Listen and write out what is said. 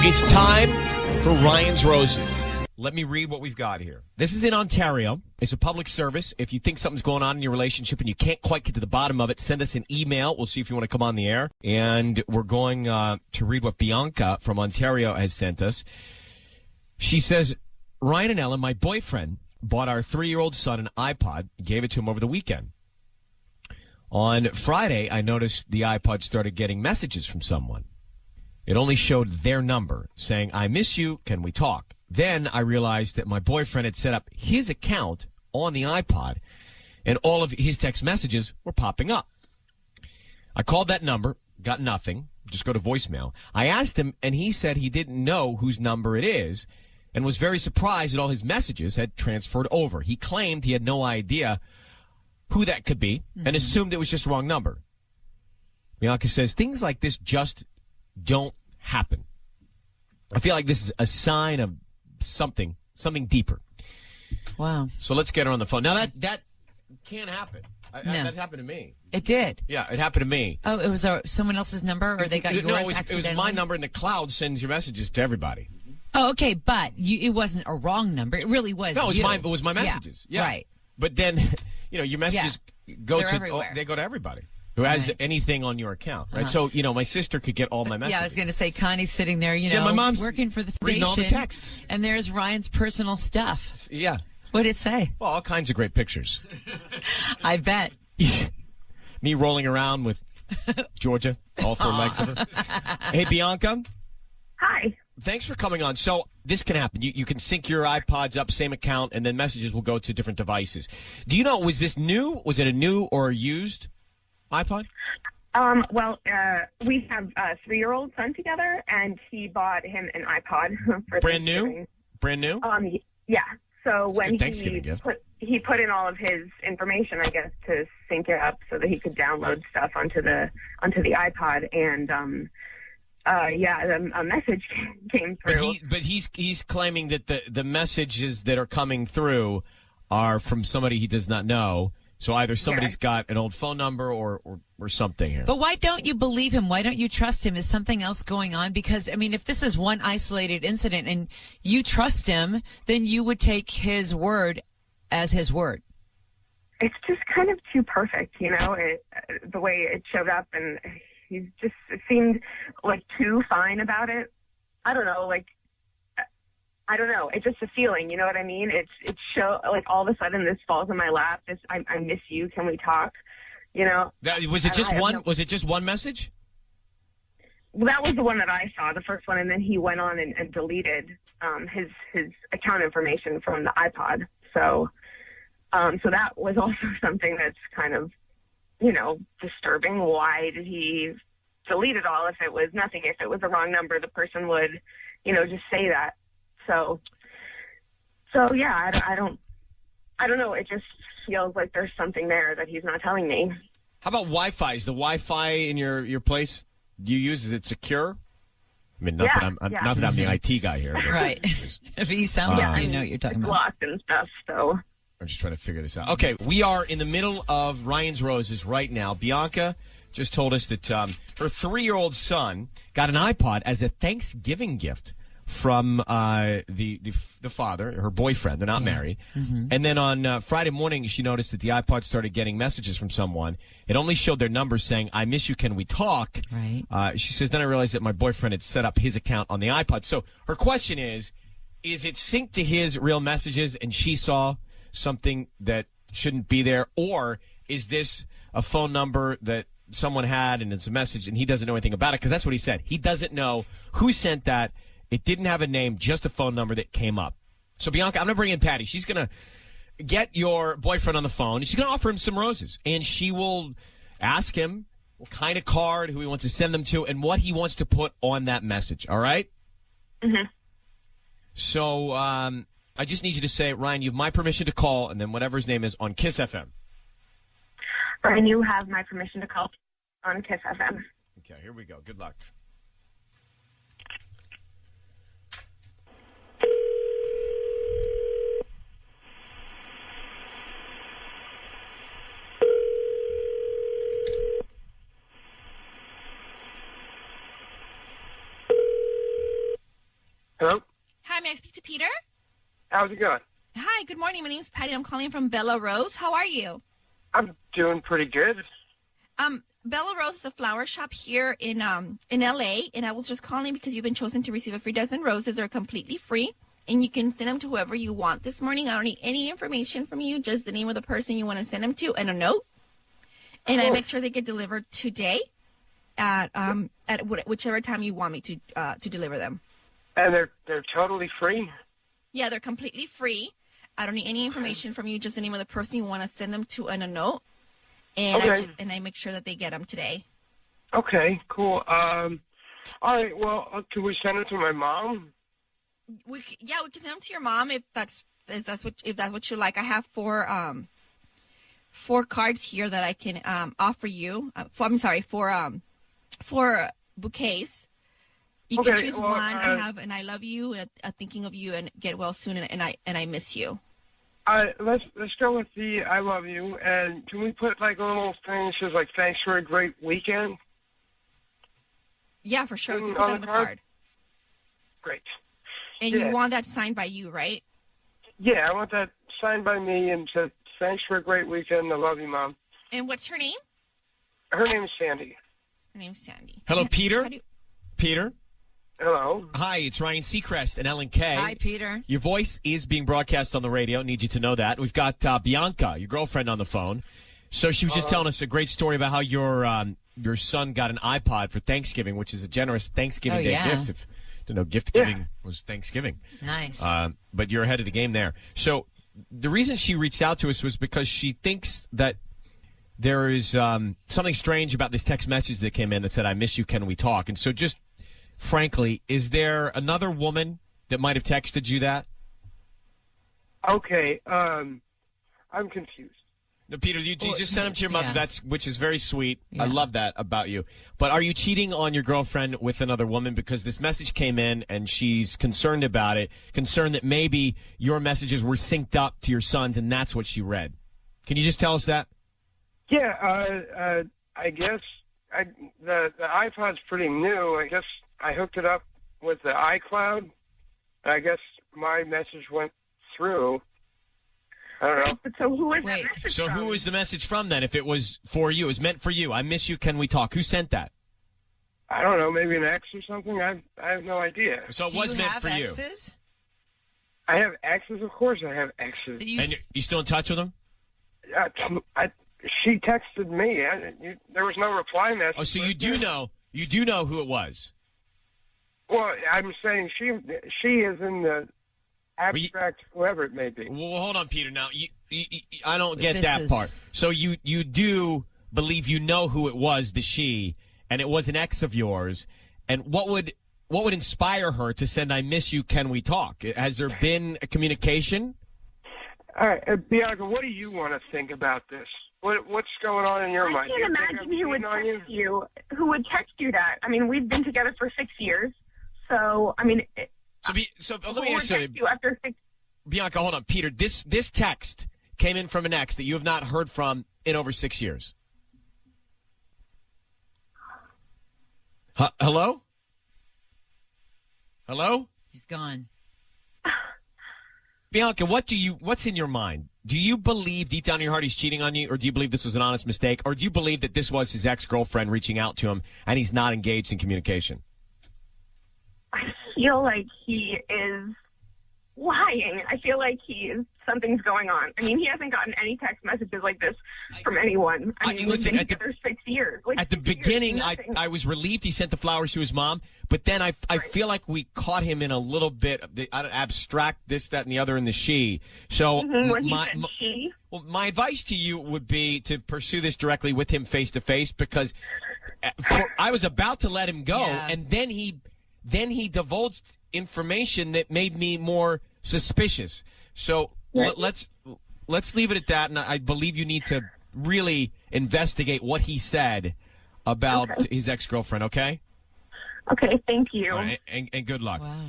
It's time for Ryan's Roses. Let me read what we've got here. This is in Ontario. It's a public service. If you think something's going on in your relationship and you can't quite get to the bottom of it, send us an email. We'll see if you want to come on the air. And we're going to read what Bianca from Ontario has sent us. She says, Ryan and Ellen, my boyfriend bought our 3-year-old son an iPod, gave it to him over the weekend. On Friday, I noticed the iPod started getting messages from someone. It only showed their number, saying, I miss you, can we talk? Then I realized that my boyfriend had set up his account on the iPod, and all of his text messages were popping up. I called that number, got nothing, just go to voicemail. I asked him, and he said he didn't know whose number it is, and was very surprised that all his messages had transferred over. He claimed he had no idea who that could be, and assumed it was just the wrong number. Bianca says, things like this just don't happen. I feel like this is a sign of something deeper. Wow. So let's get her on the phone. Now that can't happen. No. That happened to me. It did? Yeah, it happened to me. Oh, it was someone else's number, or they got yours accidentally? It was my number, and the cloud sends your messages to everybody. Oh, okay, but it wasn't a wrong number. It really was. No, it was my messages. Yeah. Right. But then, your messages go they go to everybody who has anything on your account, right? So, my sister could get all my messages. Yeah, I was going to say, Connie's sitting there, my mom's working for the reading station, all the texts. And there's Ryan's personal stuff. Yeah. What did it say? Well, all kinds of great pictures. I bet. Me rolling around with Georgia, all 4 legs of her. Hey, Bianca. Hi. Thanks for coming on. So this can happen. You can sync your iPods up, same account, and then messages will go to different devices. Do you know, was this new? Was it a new or a used iPod? We have a 3-year-old son together, and he bought him an iPod for Brand new? Brand new? Yeah. So when he put in all of his information, I guess, to sync it up so that he could download stuff onto the iPod, and a message came through. But he's claiming that the messages that are coming through are from somebody he does not know. So either somebody's got an old phone number or something here. But why don't you believe him? Why don't you trust him? Is something else going on? Because, if this is one isolated incident and you trust him, then you would take his word as his word. It's just kind of too perfect, the way it showed up, and it seemed like too fine about it. I don't know, it's just a feeling, you know what I mean? It's all of a sudden this falls in my lap. I miss you. Can we talk? Was it just one? Was it just one message? Well, that was the one that I saw, the first one, and then he went on and deleted his account information from the iPod. So that was also something that's kind of, disturbing. Why did he delete it all if it was nothing? If it was the wrong number, the person would, just say that. So yeah, I don't know. It just feels like there's something there that he's not telling me. How about Wi-Fi? Is the Wi-Fi in your place you use, is it secure? Not that I'm the IT guy here. Right. If you sound like you know what you're talking about. Locked and stuff, so. I'm just trying to figure this out. Okay, we are in the middle of Ryan's Roses right now. Bianca just told us that her 3-year-old son got an iPod as a Thanksgiving gift from the father, her boyfriend. They're not married. Mm-hmm. And then on Friday morning, she noticed that the iPod started getting messages from someone. It only showed their number saying, I miss you, can we talk? Right. She says, then I realized that my boyfriend had set up his account on the iPod. So her question is it synced to his real messages and she saw something that shouldn't be there? Or is this a phone number that someone had and it's a message and he doesn't know anything about it? Because that's what he said. He doesn't know who sent that. It didn't have a name, just a phone number that came up. So, Bianca, I'm going to bring in Patty. She's going to get your boyfriend on the phone, and she's going to offer him some roses. And she will ask him what kind of card, who he wants to send them to, and what he wants to put on that message. All right? Mm-hmm. So, I just need you to say, Ryan, you have my permission to call, and then whatever his name is, on Kiss FM. Ryan, you have my permission to call on Kiss FM. Okay, here we go. Good luck. Hello? Hi, may I speak to Peter? How's it going? Hi, good morning. My name is Patty. I'm calling from Bella Rose. How are you? I'm doing pretty good. Bella Rose is a flower shop here in LA, and I was just calling because you've been chosen to receive a free dozen roses. They're completely free, and you can send them to whoever you want this morning. I don't need any information from you, just the name of the person you want to send them to and a note. And I make sure they get delivered today at whichever time you want me to deliver them. And they're totally free? Yeah, they're completely free. I don't need any information from you, just the name of the person you want to send them to and a note. And Okay. I make sure that they get them today. Okay, cool. All right, well, can we send it to my mom? We can send them to your mom if that's what you like. I have four cards here that I can offer you. For bouquets. You can choose one. I have and I love you, thinking of you, and get well soon, and I miss you. Let's go with the I love you, and can we put like a little thing that says like thanks for a great weekend? Yeah, for sure. We can put On that on the the card? card. Great. And Yeah. you want that signed by you, right? Yeah, I want that signed by me and said thanks for a great weekend. I love you, Mom. And what's her name? Her name is Sandy. Her name's Sandy. Hello, And Peter? how do you- Peter? Hello. Hi, it's Ryan Seacrest and Ellen Kay. Hi, Peter. Your voice is being broadcast on the radio. Need you to know that. We've got Bianca, your girlfriend, on the phone. So she was just telling us a great story about how your son got an iPod for Thanksgiving, which is a generous Thanksgiving Oh, Day yeah. gift. If you know, gift giving was Thanksgiving. Nice. But you're ahead of the game there. So the reason she reached out to us was because she thinks that there is something strange about this text message that came in that said, "I miss you, can we talk?" And so just frankly, is there another woman that might have texted you that? Okay, I'm confused. No, Peter, you just sent them to your mother. Yeah. Which is very sweet. I Yeah. love that about you. But are you cheating on your girlfriend with another woman? Because this message came in and she's concerned about it, concerned that maybe your messages were synced up to your son's, and that's what she read. Can you just tell us that? Yeah, I guess the iPod's pretty new. I guess I hooked it up with the iCloud. I guess my message went through. I don't know. But so who was Wait, that message So from? who was the message from then? If it was for you, it was meant for you. I miss you. Can we talk? Who sent that? I don't know. Maybe an ex or something. I have no idea. So it Do was you meant have for you. exes? I have exes, of course. I have exes. That you And you still in touch with them? She texted me. There was no reply message. Oh, so you do know who it was. Well, I'm saying she is in the abstract, whoever it may be. Well, hold on, Peter. Now, I don't get This that is- part. So you do believe you know who it was, the she, and it was an ex of yours. And what would inspire her to send "I miss you, can we talk"? Has there been a communication? All right, Bianca, what do you want to think about this? What's going on in your I mind? can't Do you think imagine I'm who would cheating on text you. Who would text you that? I mean, we've been together for 6 years, so I mean, So let who me would ask you, text you after 6? Bianca, hold on. Peter, this text came in from an ex that you have not heard from in over 6 years. Hello? Hello? He's gone. Bianca, what's in your mind? Do you believe deep down in your heart he's cheating on you, or do you believe this was an honest mistake, or do you believe that this was his ex-girlfriend reaching out to him and he's not engaged in communication? I feel like he is lying. I feel like something's going on. I mean, he hasn't gotten any text messages like this from anyone. I mean, listen, we've been at the- together 6 years. Like, At the 6 years, beginning, nothing. I was relieved he sent the flowers to his mom, but then I feel like we caught him in a little bit of the abstract this, that, and the other in the she. So when he my, said she. well, my advice to you would be to pursue this directly with him face to face, because I was about to let him go, Yeah. and then he divulged information that made me more suspicious. So let's leave it at that, and I believe you need to really investigate what he said about his ex-girlfriend, okay? Okay, thank you. All right, and good luck. Wow.